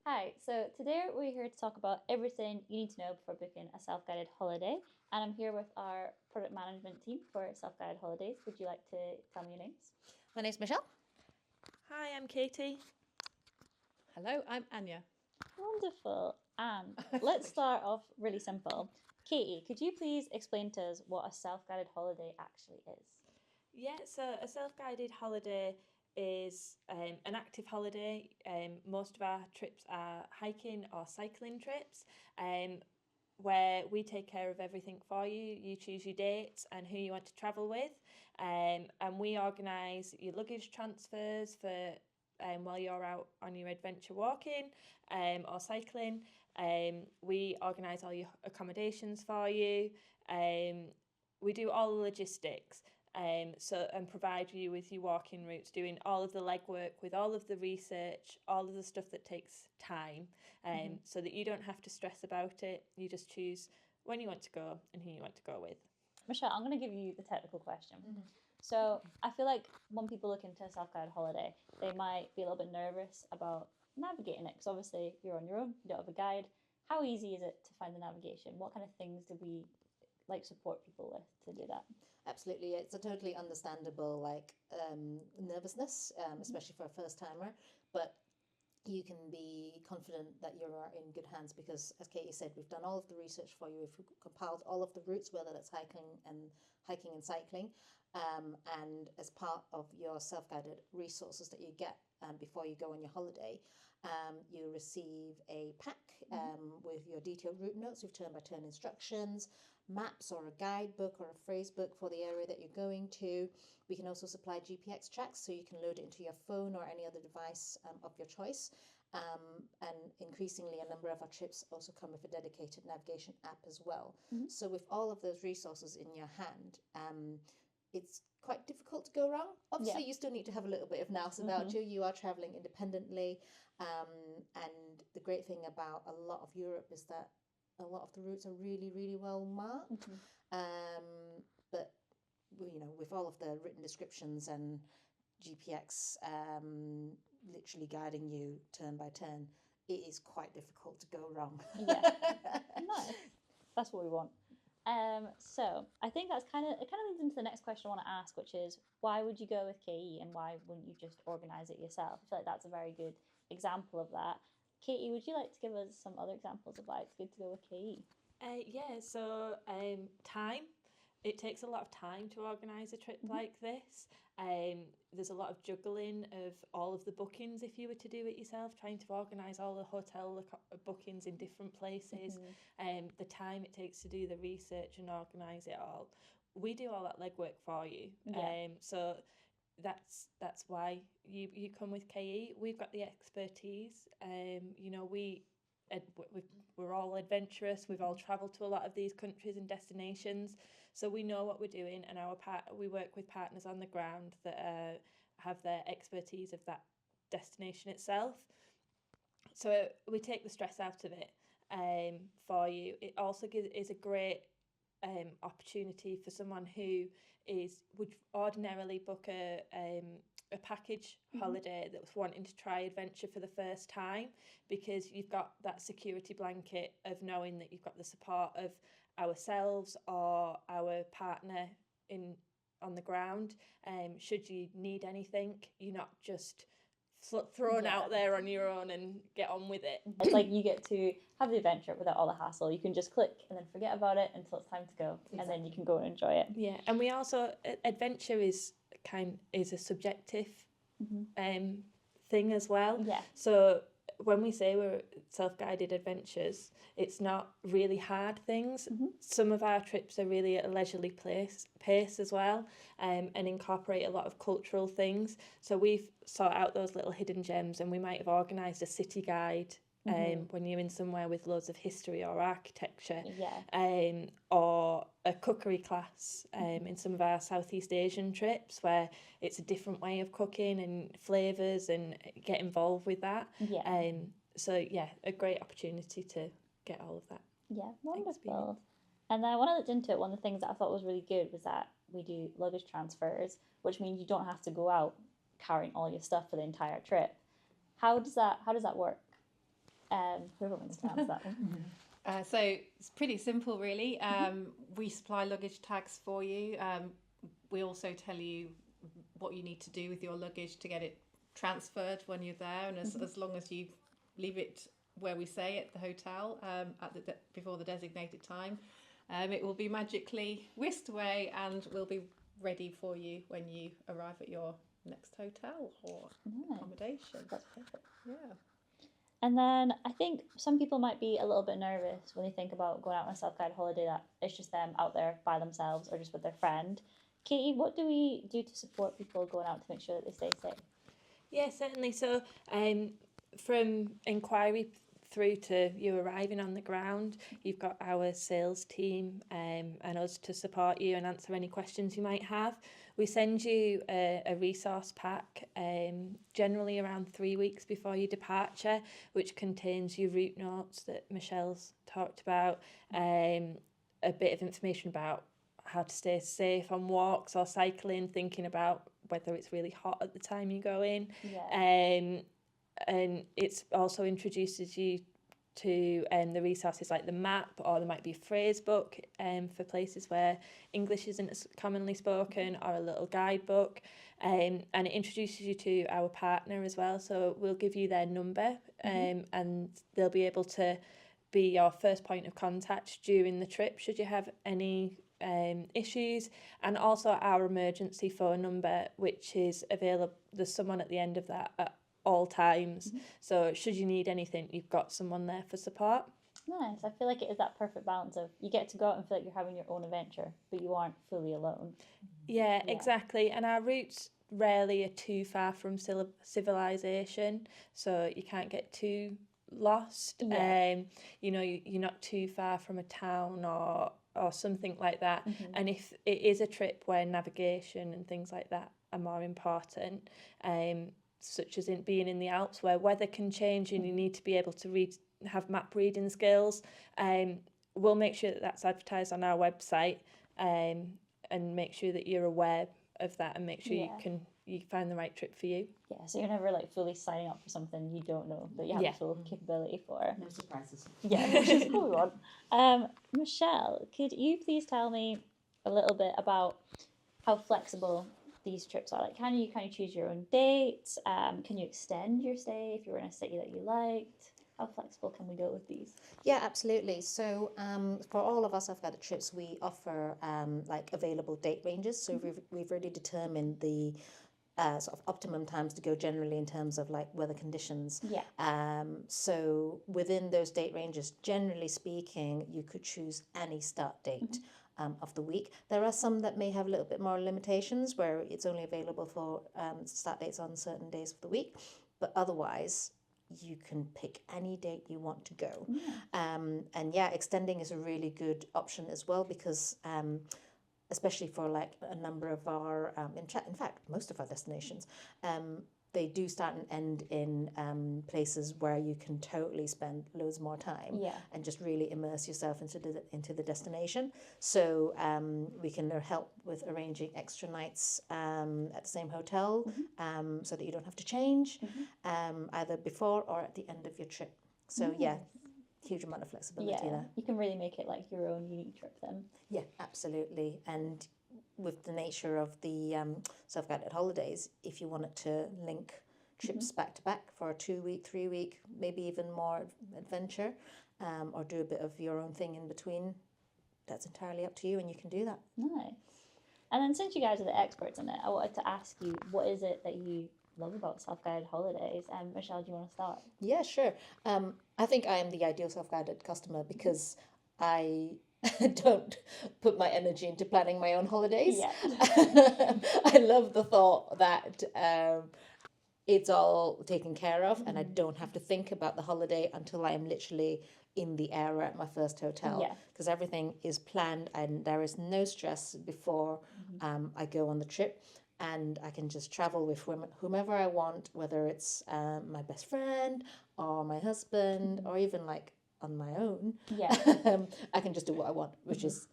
Hi, so today we're here to talk about everything you need to know before booking a self guided holiday. And I'm here with our product management team for self guided holidays. Would you like to tell me your names? My name's Michelle. Hi, I'm Katie. Hello, I'm Anya. Wonderful. And let's start off really simple. Katie, could you please explain to us what a self guided holiday actually is? Yeah, so a self-guided holiday is an active holiday. Most of our trips are hiking or cycling trips, where we take care of everything for you. You choose your dates and who you want to travel with, and we organise your luggage transfers for while you're out on your adventure walking or cycling. We organise all your accommodations for you. We do all the logistics. And provide you with your walking routes, doing all of the legwork with all of the research, all of the stuff that takes time, so that you don't have to stress about it. You just choose when you want to go and who you want to go with. Michelle, I'm going to give you the technical question. So I feel like when people look into a self-guided holiday, they might be a little bit nervous about navigating it because obviously you're on your own, you don't have a guide. How easy is it to find the navigation? What kind of things do we support people with to do that? Absolutely, it's a totally understandable nervousness, especially for a first timer. But you can be confident that you're in good hands because, as Katie said, we've done all of the research for you. We've compiled all of the routes, whether that's hiking and cycling, and as part of your self-guided resources that you get before you go on your holiday, you receive a pack with your detailed route notes, with turn-by-turn instructions, maps or a guidebook or a phrase book for the area that you're going to. We can also supply GPX tracks so you can load it into your phone or any other device of your choice. And increasingly, a number of our trips also come with a dedicated navigation app as well. So with all of those resources in your hand, it's quite difficult to go wrong. Obviously, you still need to have a little bit of nous about you. You are traveling independently. And the great thing about a lot of Europe is that a lot of the routes are really, really well marked. But, with all of the written descriptions and GPX literally guiding you turn by turn, it is quite difficult to go wrong. Yeah, nice. That's what we want. So I think it kind of leads into the next question I want to ask, which is why would you go with KE and why wouldn't you just organise it yourself? I feel like that's a very good example of that. Katie, would you like to give us some other examples of why it's good to go with KE? So time. It takes a lot of time to organise a trip like this. There's a lot of juggling of all of the bookings if you were to do it yourself, trying to organise all the hotel bookings in different places, the time it takes to do the research and organise it all. We do all that legwork for you. So that's why you come with KE. We've got the expertise. We're all adventurous. We've all travelled to a lot of these countries and destinations, so we know what we're doing. And we work with partners on the ground that have their expertise of that destination itself. So we take the stress out of it for you. It also is a great opportunity for someone who would ordinarily book a package holiday that was wanting to try adventure for the first time, because you've got that security blanket of knowing that you've got the support of ourselves or our partner on the ground. Should you need anything, you're not just thrown out there on your own and get on with it. It's like you get to have the adventure without all the hassle. You can just click and then forget about it until it's time to go, and then you can go and enjoy it. Yeah, and we also adventure is a subjective thing as well. Yeah. So when we say we're self-guided adventures, it's not really hard things. Some of our trips are really at a leisurely pace as well, and incorporate a lot of cultural things. So we've sought out those little hidden gems, and we might have organised a city guide when you're in somewhere with loads of history or architecture, or a cookery class in some of our Southeast Asian trips where it's a different way of cooking and flavours, and get involved with that. A great opportunity to get all of that. Yeah, wonderful. And then when I looked into it, one of the things that I thought was really good was that we do luggage transfers, which means you don't have to go out carrying all your stuff for the entire trip. How does that work? Whoever wants to answer that one. So it's pretty simple, really. We supply luggage tags for you. We also tell you what you need to do with your luggage to get it transferred when you're there, and as long as you leave it where we say at the hotel before the designated time, it will be magically whisked away and will be ready for you when you arrive at your next hotel or accommodation. That's perfect. Yeah. And then I think some people might be a little bit nervous when they think about going out on a self-guided holiday that it's just them out there by themselves or just with their friend. Katie, what do we do to support people going out to make sure that they stay safe? Yeah, certainly. So from inquiry through to you arriving on the ground, you've got our sales team and us to support you and answer any questions you might have. We send you a resource pack generally around 3 weeks before your departure, which contains your route notes that Michelle's talked about, a bit of information about how to stay safe on walks or cycling, thinking about whether it's really hot at the time you go in. Yeah. And it's also introduces you to the resources like the map, or there might be a phrase book for places where English isn't as commonly spoken, or a little guidebook, and it introduces you to our partner as well. So we'll give you their number, and they'll be able to be your first point of contact during the trip should you have any issues, and also our emergency phone number, which is available. There's someone at the end of that at all times, so should you need anything, you've got someone there for support. Nice. I feel like it is that perfect balance of you get to go out and feel like you're having your own adventure, but you aren't fully alone. Yeah, exactly. And our routes rarely are too far from civilization, so you can't get too lost. You know, you're not too far from a town or something like that. And if it is a trip where navigation and things like that are more important, such as in being in the Alps where weather can change and you need to be able to have map reading skills, we'll make sure that that's advertised on our website, and make sure that you're aware of that, and make sure you find the right trip for you. Yeah, so you're never like fully signing up for something you don't know that you have the full capability for. No surprises. Yeah, which is what we want. Michelle, could you please tell me a little bit about how flexible these trips are? Like, can you choose your own dates? Can you extend your stay if you're in a city that you liked? How flexible can we go with these? Yeah, absolutely. So for all of our self-guided trips, we offer like available date ranges. So we've already determined the sort of optimum times to go generally in terms of like weather conditions. Yeah. So within those date ranges, generally speaking, you could choose any start date of the week. There are some that may have a little bit more limitations where it's only available for start dates on certain days of the week, but otherwise you can pick any date you want to go. And yeah, extending is a really good option as well, because especially for like a number of our, in fact, most of our destinations, they do start and end in places where you can totally spend loads more time and just really immerse yourself into the destination. So we can help with arranging extra nights at the same hotel, so that you don't have to change either before or at the end of your trip. So huge amount of flexibility there. You can really make it like your own unique trip then. Yeah, absolutely. And with the nature of the self-guided holidays, if you wanted to link trips back to back for a 2-week, 3-week, maybe even more adventure, or do a bit of your own thing in between, that's entirely up to you, and you can do that. Nice. And then since you guys are the experts in it, I wanted to ask you, what is it that you love about self-guided holidays? And Michelle, do you want to start? Yeah, sure. I think I am the ideal self-guided customer because I don't put my energy into planning my own holidays. I love the thought that it's all taken care of and I don't have to think about the holiday until I am literally in the air at my first hotel, because everything is planned and there is no stress before I go on the trip. And I can just travel with whomever I want, whether it's my best friend or my husband or even like on my own. I can just do what I want, which is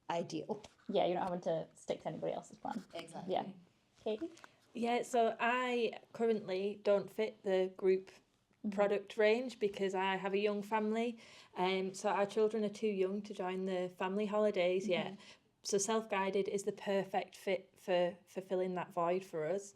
ideal. Yeah, you're not having to stick to anybody else's plan. Exactly. Yeah. Katie? Yeah, so I currently don't fit the group product range because I have a young family, so our children are too young to join the family holidays yet. So self-guided is the perfect fit for filling that void for us,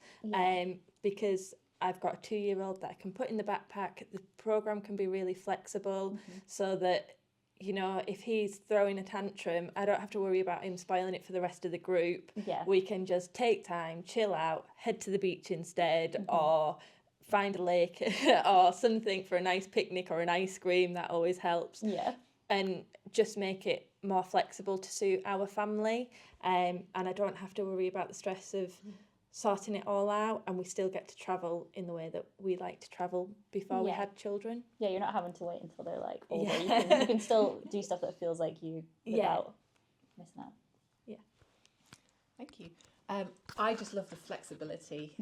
because I've got a 2-year-old that I can put in the backpack. The program can be really flexible, so that, you know, if he's throwing a tantrum, I don't have to worry about him spoiling it for the rest of the group. Yeah. We can just take time, chill out, head to the beach instead, or find a lake or something for a nice picnic or an ice cream. That always helps. Yeah. And just make it more flexible to suit our family. And I don't have to worry about the stress of sorting it all out, and we still get to travel in the way that we like to travel before we had children. Yeah, you're not having to wait until they're like older. Yeah. You can still do stuff that feels like you without missing out. Yeah. Thank you. I just love the flexibility.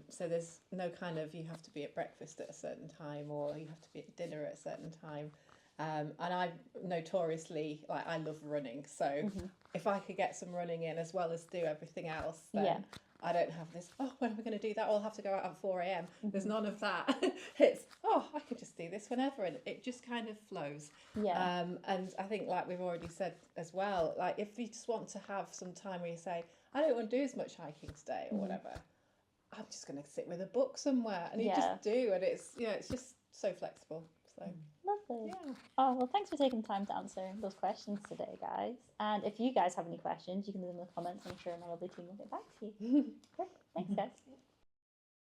So there's no kind of, you have to be at breakfast at a certain time or you have to be at dinner at a certain time. And I notoriously, like, I love running. So if I could get some running in as well as do everything else, then I don't have this, oh, when are we going to do that? I'll have to go out at 4 a.m. There's none of that. It's, oh, I could just do this whenever. And it just kind of flows. Yeah. And I think, like we've already said as well, like if you just want to have some time where you say, I don't want to do as much hiking today or whatever, I'm just going to sit with a book somewhere. And you just do. And it's, you know, it's just so flexible. So Lovely. yeah. Oh, well, thanks for taking the time to answer those questions today, guys. And if you guys have any questions, you can leave them in the comments. I'm sure my lovely team will get back to you. Perfect. Thanks, guys.